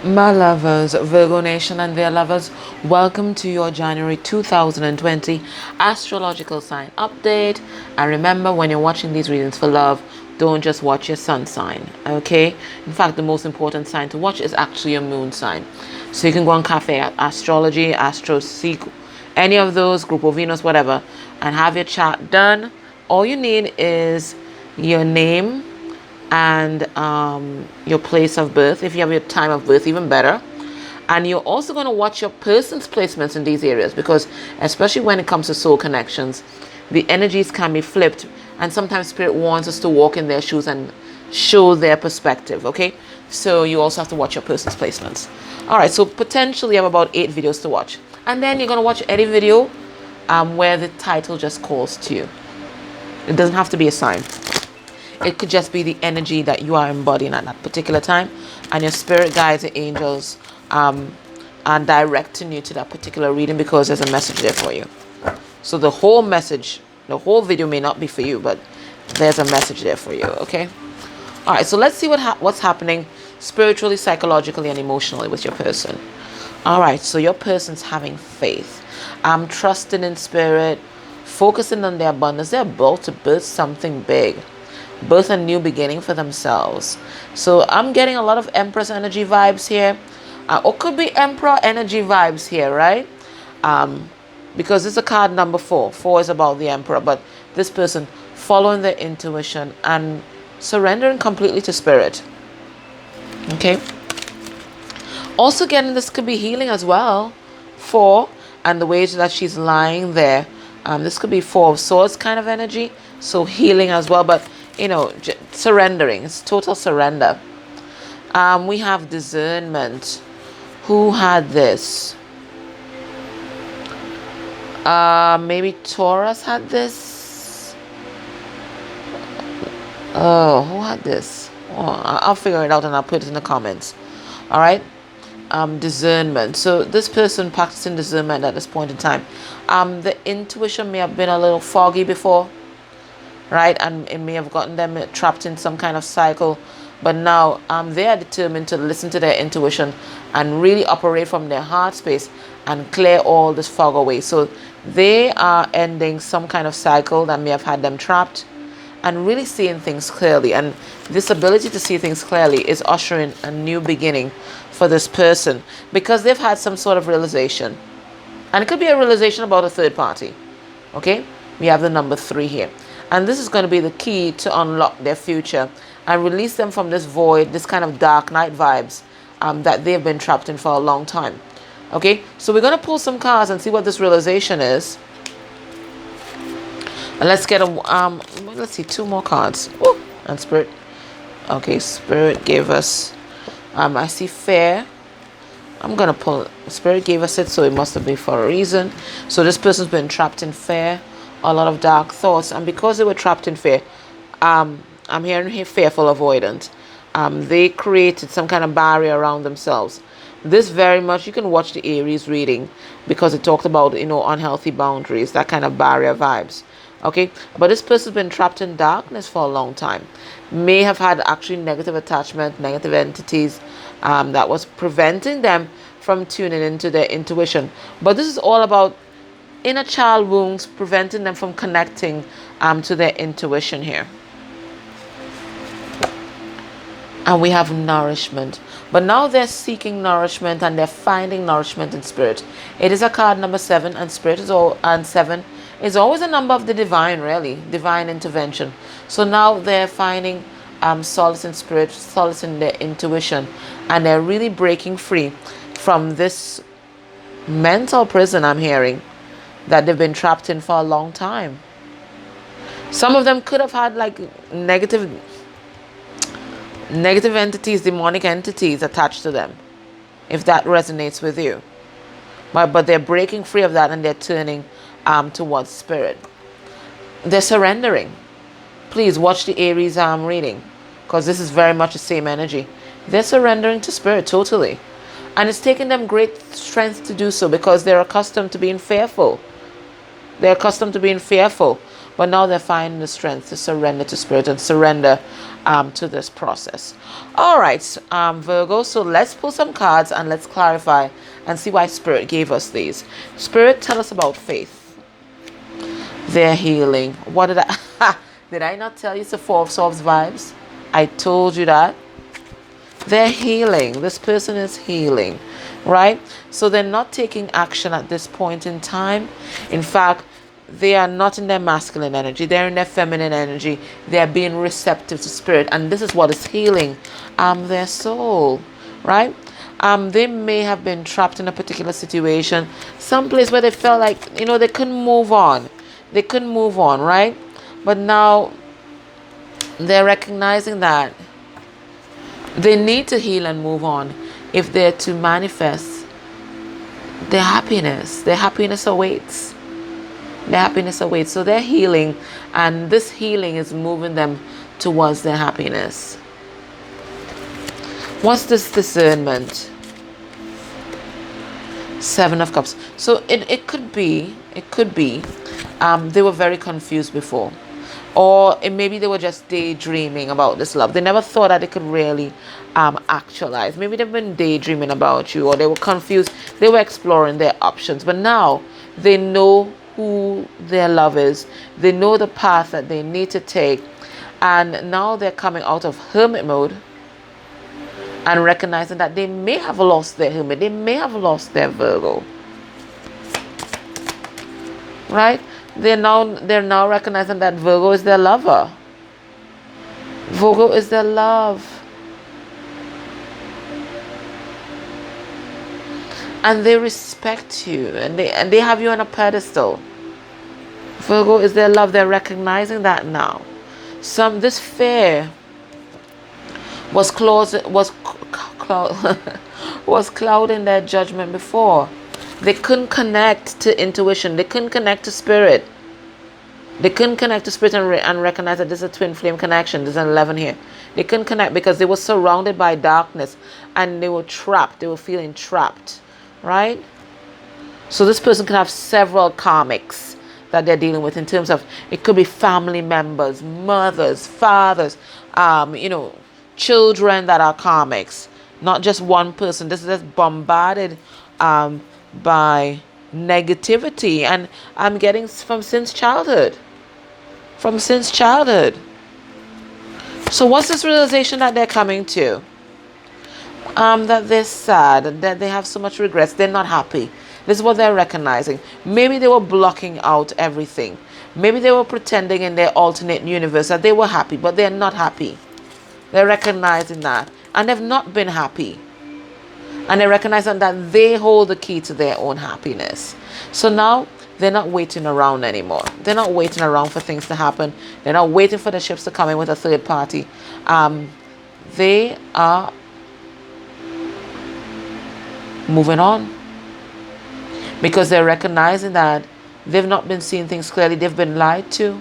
My lovers, Virgo Nation and their lovers, welcome to your January 2020 astrological sign update. And remember, when you're watching these readings for love, don't just watch your sun sign, okay? In fact, the most important sign to watch is actually your moon sign. So you can go on Cafe Astrology, Astro Seek, any of those, Group of Venus, whatever, and have your chart done. All you need is your name and your place of birth. If you have your time of birth, even better. And you're also going to watch your person's placements in these areas, because especially when it comes to soul connections, the energies can be flipped, and sometimes spirit wants us to walk in their shoes and show their perspective. Okay, so you also have to watch your person's placements. All right, so potentially you have about 8 videos to watch, and then you're going to watch any video where the title just calls to you. It doesn't have to be a sign. It could just be the energy that you are embodying at that particular time, and your spirit guides and angels are directing you to that particular reading, because there's a message there for you. So the whole message, the whole video may not be for you, but there's a message there for you. Okay. All right. So let's see what's happening spiritually, psychologically, and emotionally with your person. All right. So your person's having faith, trusting in spirit, focusing on their abundance. They're about to birth something big. Birth a new beginning for themselves. So I'm getting a lot of Empress energy vibes here, or could be Emperor energy vibes here, right? Because it's a card number 4. 4 is about the Emperor, but this person following their intuition and surrendering completely to spirit. Okay. Also getting, this could be healing as well. 4, and the way that she's lying there, this could be 4 of Swords kind of energy, so healing as well, but you know, surrendering. It's total surrender. We have discernment. Who had this? Maybe Taurus had this. Oh, who had this? Oh, I'll figure it out and I'll put it in the comments. All right. Discernment. So this person practicing discernment at this point in time. The intuition may have been a little foggy before, right? And it may have gotten them trapped in some kind of cycle. But now they are determined to listen to their intuition and really operate from their heart space and clear all this fog away. So they are ending some kind of cycle that may have had them trapped and really seeing things clearly. And this ability to see things clearly is ushering a new beginning for this person, because they've had some sort of realization. And it could be a realization about a third party. Okay? We have the number 3 here. And this is going to be the key to unlock their future and release them from this void, this kind of dark night vibes that they've been trapped in for a long time. Okay, so we're going to pull some cards and see what this realization is. And let's get let's see, 2 more cards. Ooh, and Spirit. Okay, Spirit gave us, I see fear. I'm going to pull, Spirit gave us it, so it must have been for a reason. So this person's been trapped in fear, a lot of dark thoughts, and because they were trapped in fear, I'm hearing here fearful avoidance. They created some kind of barrier around themselves. This very much, you can watch the Aries reading, because it talked about, you know, unhealthy boundaries, that kind of barrier vibes. Okay, but this person's been trapped in darkness for a long time, may have had actually negative attachment, negative entities that was preventing them from tuning into their intuition. But this is all about inner child wounds preventing them from connecting to their intuition here. And we have nourishment. But now they're seeking nourishment and they're finding nourishment in spirit. It is a card number 7, and spirit is all, and 7 is always a number of the divine, really, divine intervention. So now they're finding solace in spirit, solace in their intuition, and they're really breaking free from this mental prison, I'm hearing, that they've been trapped in for a long time. Some of them could have had like negative entities, demonic entities attached to them, if that resonates with you. But they're breaking free of that, and they're turning towards spirit. They're surrendering. Please watch the Aries reading, because this is very much the same energy. They're surrendering to spirit totally. And it's taking them great strength to do so, because they're accustomed to being fearful. They're accustomed to being fearful. but now they're finding the strength to surrender to Spirit and surrender to this process. All right, Virgo, so let's pull some cards and let's clarify and see why Spirit gave us these. Spirit, tell us about faith. Their healing. What did I did I not tell you it's a Four of Swords vibes? I told you that. They're healing. This person is healing, right? So they're not taking action at this point in time. In fact, they are not in their masculine energy. They're in their feminine energy. They're being receptive to Spirit. And this is what is healing their soul, right? They may have been trapped in a particular situation, someplace where they felt like, they couldn't move on. They couldn't move on, right? But now they're recognizing that they need to heal and move on if they're to manifest their happiness. Their happiness awaits. Their happiness awaits. So they're healing, and this healing is moving them towards their happiness. What's this discernment? Seven of Cups. So it could be they were very confused before. Or maybe they were just daydreaming about this love. They never thought that it could really actualize. Maybe they've been daydreaming about you, or they were confused. They were exploring their options. But now they know who their love is. They know the path that they need to take. And now they're coming out of hermit mode and recognizing that they may have lost their hermit. They may have lost their Virgo. Right? They're now recognizing that Virgo is their lover. Virgo is their love. And they respect you, and they have you on a pedestal. Virgo is their love. They're recognizing that now. This fear was clouding their judgment before. They couldn't connect to intuition. They couldn't connect to Spirit. They couldn't connect to Spirit and recognize that this is a twin flame connection. There's an 11 here. They couldn't connect because they were surrounded by darkness and they were trapped. They were feeling trapped, right? So this person could have several karmics that they're dealing with in terms of, it could be family members, mothers, fathers, children that are karmics. Not just one person. This is just bombarded by negativity, and I'm getting since childhood. So what's this realization that they're coming to? That they're sad, that they have so much regrets, they're not happy. This is what they're recognizing. Maybe they were blocking out everything. Maybe they were pretending in their alternate universe that they were happy, but they're not happy. They're recognizing that, and they've not been happy. And they recognize that they hold the key to their own happiness. So now they're not waiting around anymore. They're not waiting around for things to happen. They're not waiting for the ships to come in with a third party. They are moving on. Because they're recognizing that they've not been seeing things clearly. They've been lied to.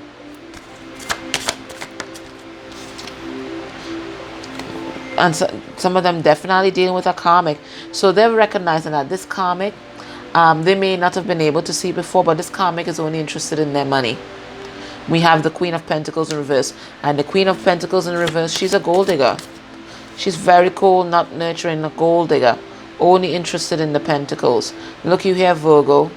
And so, some of them definitely dealing with a karmic. So they're recognizing that this karmic, they may not have been able to see before, but this karmic is only interested in their money. We have the Queen of Pentacles in reverse. And the Queen of Pentacles in reverse, she's a gold digger. She's very cold, not nurturing, a gold digger. Only interested in the pentacles. Look, you here, Virgo.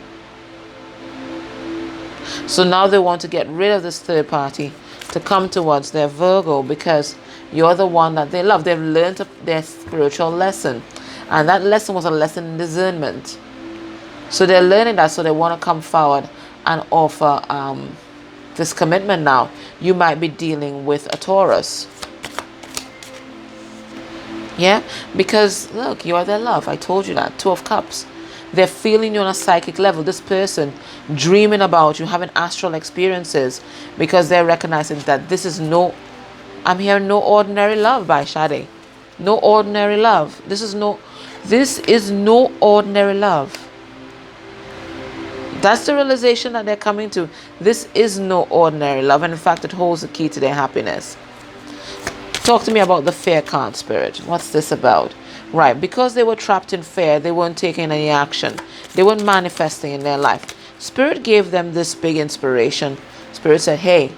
So now they want to get rid of this third party to come towards their Virgo, because you're the one that they love. They've learned their spiritual lesson. And that lesson was a lesson in discernment. So they're learning that, so they want to come forward and offer this commitment now. You might be dealing with a Taurus. Yeah? Because, look, you are their love. I told you that. Two of Cups. They're feeling you on a psychic level. This person dreaming about you, having astral experiences, because they're recognizing that this is I'm hearing no ordinary love by Shade. No ordinary love. This is no ordinary love. That's the realization that they're coming to. This is no ordinary love. And in fact, it holds the key to their happiness. Talk to me about the fear card, Spirit. What's this about? Right, because they were trapped in fear, they weren't taking any action. They weren't manifesting in their life. Spirit gave them this big inspiration Spirit said, hey,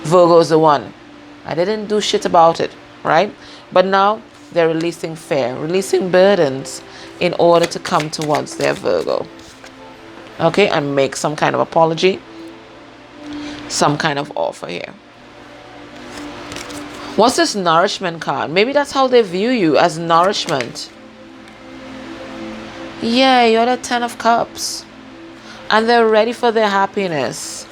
Virgo's the one. I didn't do shit about it, right? But now they're releasing fear, releasing burdens in order to come towards their Virgo. Okay, and make some kind of apology, some kind of offer here. What's this nourishment card? Maybe that's how they view you, as nourishment. Yeah, you're the 10 of Cups. And they're ready for their happiness.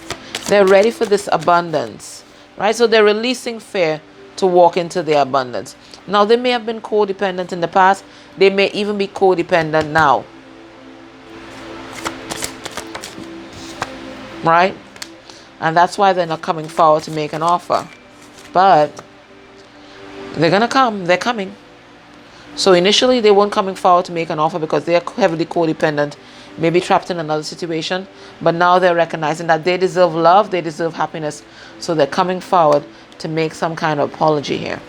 They're ready for this abundance, right? So they're releasing fear to walk into their abundance. Now, they may have been codependent in the past. They may even be codependent now. Right? And that's why they're not coming forward to make an offer. But they're going to come. They're coming. So initially, they weren't coming forward to make an offer because they're heavily codependent, maybe trapped in another situation. But now they're recognizing that they deserve love, they deserve happiness. So they're coming forward to make some kind of apology here.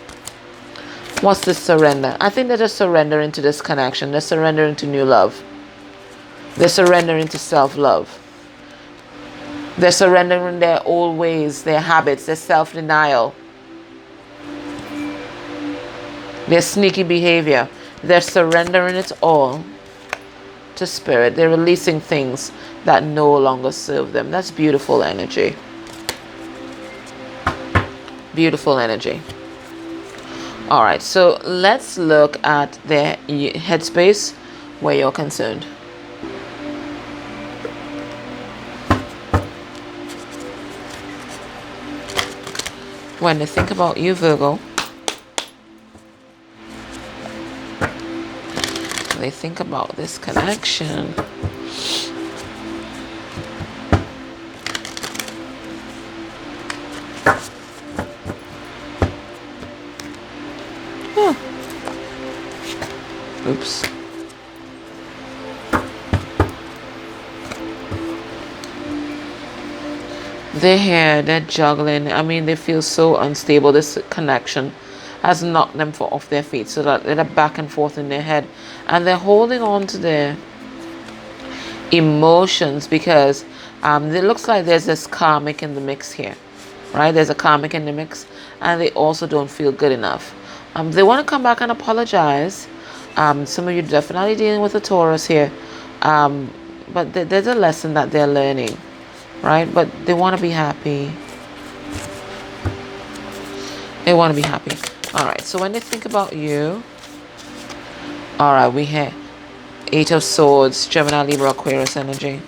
What's this surrender? I think they're just surrendering to this connection. They're surrendering to new love. They're surrendering to self-love. They're surrendering their old ways, their habits, their self-denial, their sneaky behavior. They're surrendering it all to Spirit. They're releasing things that no longer serve them. That's beautiful energy. Beautiful energy. All right, so let's look at their headspace where you're concerned. When they think about you, Virgo, they think about this connection. Oops. They're here, they're juggling. I mean, they feel so unstable. This connection has knocked them off their feet, so that they're back and forth in their head. And they're holding on to their emotions because it looks like there's this karmic in the mix here. Right? There's a karmic in the mix. And they also don't feel good enough. They want to come back and apologize. Some of you definitely dealing with a Taurus here. But there's a lesson that they're learning. Right? But they want to be happy. They want to be happy. All right. So when they think about you. All right. We have 8 of Swords. Gemini, Libra, Aquarius energy.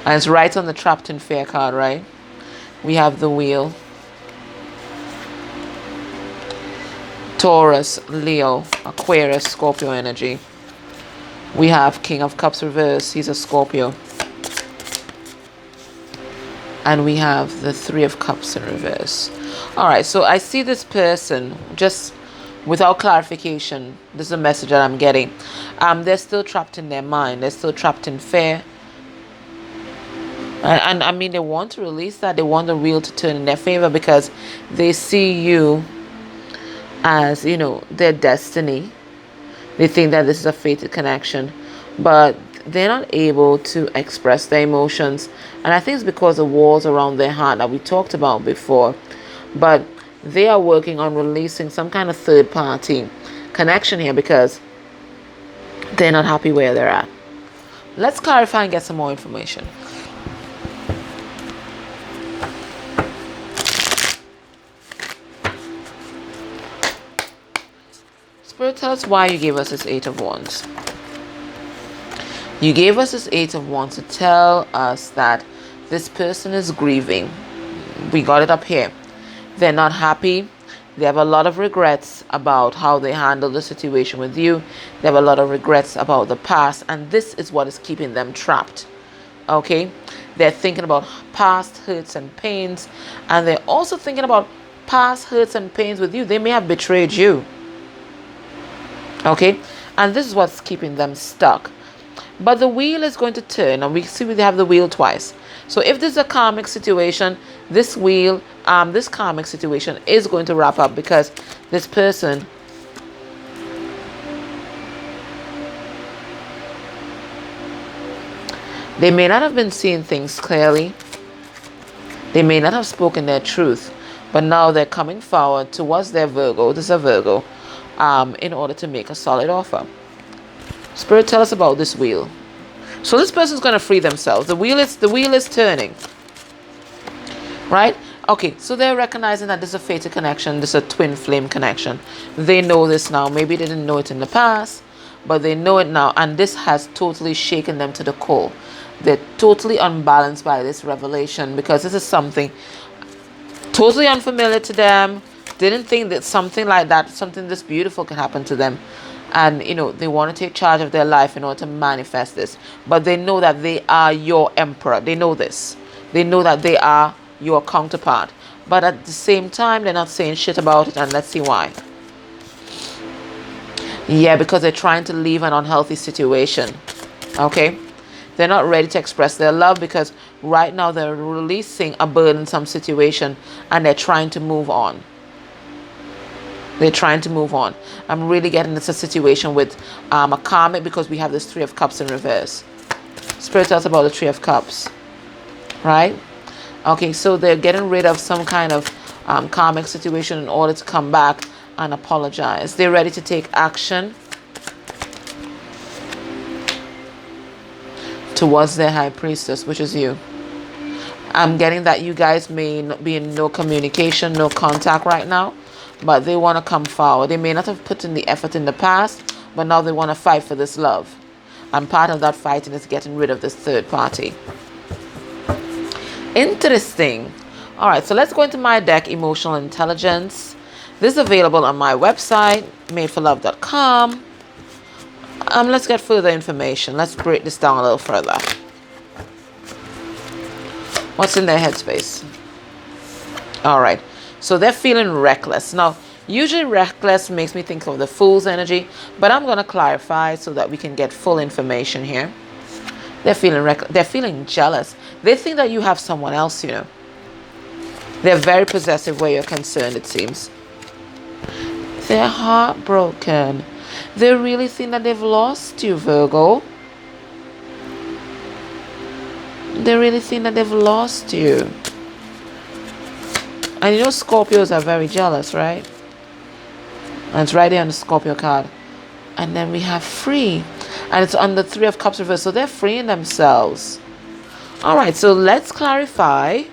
And it's right on the Trapped in Fear card, right? We have the Wheel. Taurus, Leo, Aquarius, Scorpio energy. We have King of Cups reverse. He's a Scorpio. And we have the 3 of Cups in reverse. All right, so I see this person just without clarification. This is a message that I'm getting. They're still trapped in their mind. They're still trapped in fear. And I mean, they want to release that. They want the wheel to turn in their favor because they see you as, you know, their destiny. They think that this is a fated connection. But they're not able to express their emotions. And I think it's because of walls around their heart that we talked about before. But they are working on releasing some kind of third party connection here because they're not happy where they're at. Let's clarify and get some more information. Spirit, tell us why you gave us this 8 of Wands. You gave us this 8 of Wands to tell us that this person is grieving. We got it up here. They're not happy. They have a lot of regrets about how they handled the situation with you. They have a lot of regrets about the past. And this is what is keeping them trapped. Okay? They're thinking about past hurts and pains. And they're also thinking about past hurts and pains with you. They may have betrayed you. Okay? And this is what's keeping them stuck. But the wheel is going to turn, and we see we have the wheel twice. So if this is a karmic situation, this wheel, this karmic situation is going to wrap up because this person They may not have been seeing things clearly. They may not have spoken their truth, but now they're coming forward towards their Virgo, this is a Virgo, in order to make a solid offer. Spirit, tell us about this wheel. So this person's going to free themselves. The wheel is turning. Right? Okay, so they're recognizing that this is a fated connection. This is a twin flame connection. They know this now. Maybe they didn't know it in the past, but they know it now. And this has totally shaken them to the core. They're totally unbalanced by this revelation, because this is something totally unfamiliar to them. Didn't think that something like that, something this beautiful can happen to them. And, you know, they want to take charge of their life in order to manifest this. But they know that they are your emperor. They know this. They know that they are your counterpart. But at the same time, they're not saying shit about it. And let's see why. Yeah, because they're trying to leave an unhealthy situation. Okay? They're not ready to express their love, because right now they're releasing a burdensome situation and they're trying to move on. They're trying to move on. I'm really getting this a situation with a karmic, because we have this Three of Cups in reverse. Spirit tells us about the Three of Cups. Right? Okay, so they're getting rid of some kind of karmic situation in order to come back and apologize. They're ready to take action towards their high priestess, which is you. I'm getting that you guys may be in no communication, no contact right now, but they want to come forward. They may not have put in the effort in the past, but now they want to fight for this love. And part of that fighting is getting rid of this third party. Interesting. All right, so let's go into my deck, Emotional Intelligence. This is available on my website, madeforlove.com. Let's get further information. Let's break this down a little further. What's in their headspace? All right. So they're feeling reckless. Now, usually reckless makes me think of the Fool's energy, but I'm going to clarify so that we can get full information here. They're feeling reckless. They're feeling jealous. They think that you have someone else, you know. They're very possessive where you're concerned, it seems. They're heartbroken. They really think that they've lost you, Virgo. They really think that they've lost you. And you know Scorpios are very jealous, right? And it's right there on the Scorpio card. And then we have free. And it's on the Three of Cups reverse. So they're freeing themselves. Alright, so let's clarify.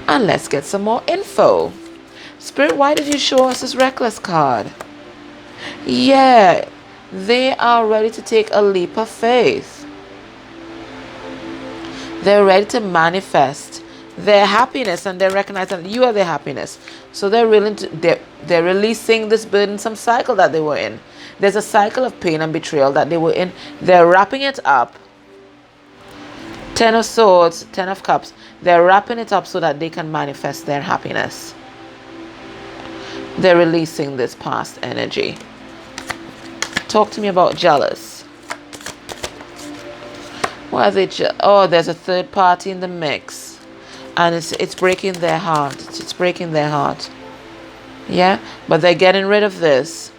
And let's get some more info. Spirit, why did you show us this reckless card? Yeah, they are ready to take a leap of faith. They're ready to manifest their happiness, and they recognize that you are their happiness. So they're willing to, they're releasing this burdensome cycle that they were in. There's a cycle of pain and betrayal that they were in. They're wrapping it up. Ten of Swords, Ten of Cups. They're wrapping it up so that they can manifest their happiness. They're releasing this past energy. Talk to me about jealous. Why are they oh, there's a third party in the mix. And it's breaking their heart. It's breaking their heart. Yeah? But they're getting rid of this.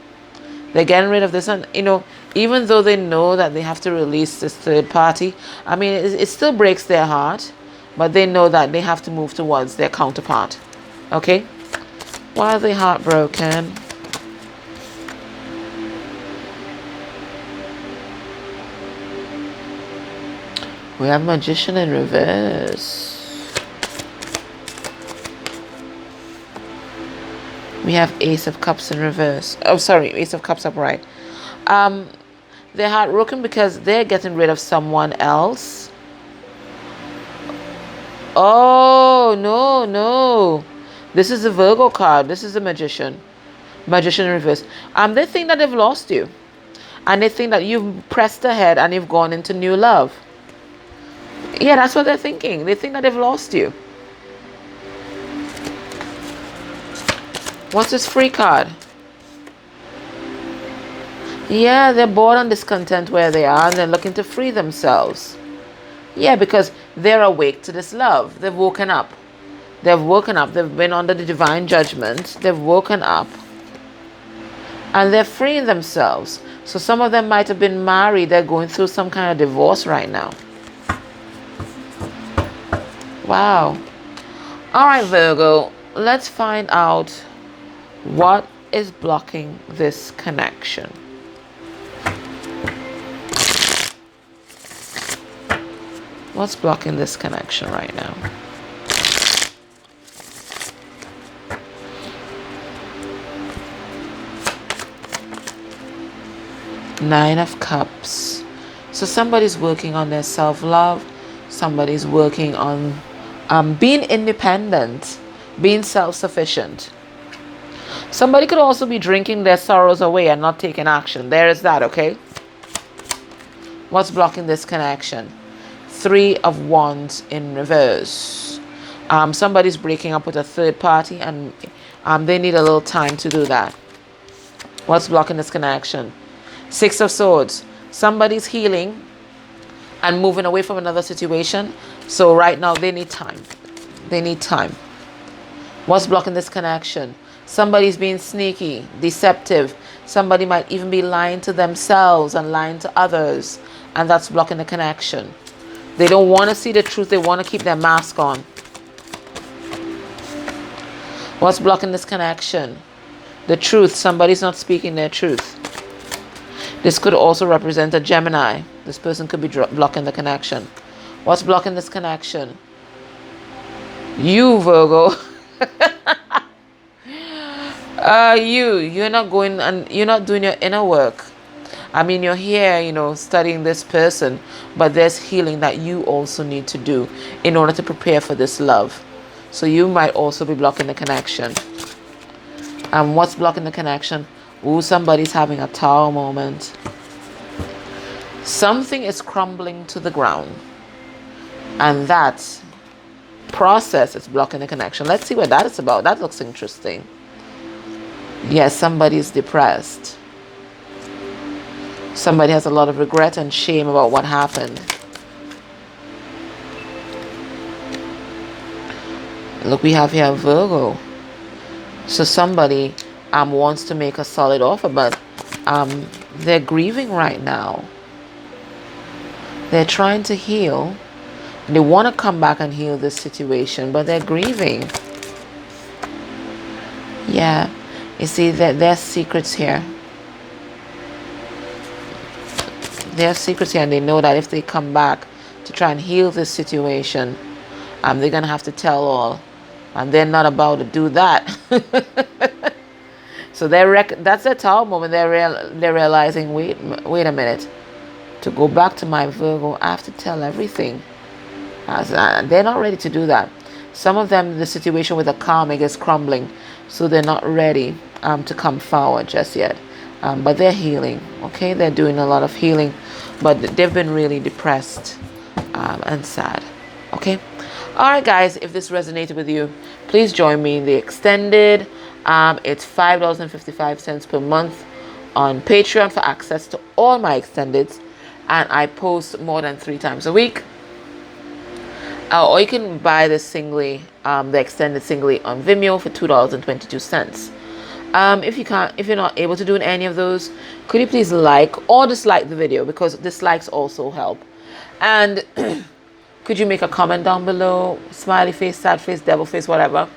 They're getting rid of this. And, you know, even though they know that they have to release this third party, I mean, it still breaks their heart. But they know that they have to move towards their counterpart. Okay? Why are they heartbroken? We have Magician in reverse. We have Ace of Cups in reverse. Oh, sorry, Ace of Cups upright. They're heartbroken because they're getting rid of someone else. Oh, no, no. This is the Virgo card. This is the Magician. Magician in reverse. They think that they've lost you. And they think that you've pressed ahead and you've gone into new love. Yeah, that's what they're thinking. They think that they've lost you. What's this free card? Yeah, they're bored and discontent where they are and they're looking to free themselves. Yeah, because they're awake to this love. They've woken up. They've woken up. They've been under the divine judgment. They've woken up. And they're freeing themselves. So some of them might have been married. They're going through some kind of divorce right now. Wow. All right, Virgo, let's find out what is blocking this connection. What's blocking this connection right now? Nine of Cups. So somebody's working on their self-love. Somebody's working on being independent, being self-sufficient. Somebody could also be drinking their sorrows away and not taking action. There is that, okay? What's blocking this connection? Three of Wands in reverse. Somebody's breaking up with a third party, and they need a little time to do that. What's blocking this connection? Six of Swords. Somebody's healing and moving away from another situation. So right now they need time. They need time. What's blocking this connection? Somebody's being sneaky, deceptive. Somebody might even be lying to themselves and lying to others. And that's blocking the connection. They don't want to see the truth. They want to keep their mask on. What's blocking this connection? The truth. Somebody's not speaking their truth. This could also represent a Gemini. This person could be blocking the connection. What's blocking this connection? You, Virgo. You're not going and you're not doing your inner work. I mean, you're here, studying this person, but there's healing that you also need to do in order to prepare for this love. So you might also be blocking the connection. And what's blocking the connection? Ooh, somebody's having a tower moment. Something is crumbling to the ground. And that process is blocking the connection. Let's see what that is about. That looks interesting. Yes, somebody's depressed. Somebody has a lot of regret and shame about what happened. Look, we have here Virgo. So somebody wants to make a solid offer, but they're grieving right now. They're trying to heal. They want to come back and heal this situation, but they're grieving. Yeah, you see that there's secrets here. There's secrets here, and they know that if they come back to try and heal this situation, they're gonna have to tell all, and they're not about to do that. So that's a tower moment. They're realizing, wait a minute, to go back to my Virgo, I have to tell everything. They're not ready to do that. Some of them, the situation with the karmic is crumbling, so they're not ready to come forward just yet. But they're healing, okay? They're doing a lot of healing, but they've been really depressed and sad, okay? All right, guys, if this resonated with you, please join me in the extended. It's $5.55 per month on Patreon for access to all my extendeds, and I post more than 3 times a week. Or you can buy the singly, the extended singly on Vimeo for $2.22. If you're not able to do any of those, could you please like or dislike the video, because dislikes also help. And could you make a comment down below, smiley face, sad face, devil face, whatever.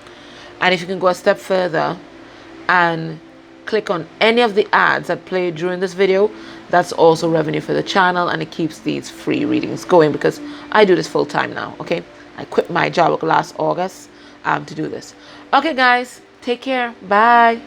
And if you can go a step further and click on any of the ads that play during this video, that's also revenue for the channel, and it keeps these free readings going, because I do this full time now, okay? I quit my job last August to do this. Okay, guys, take care. Bye.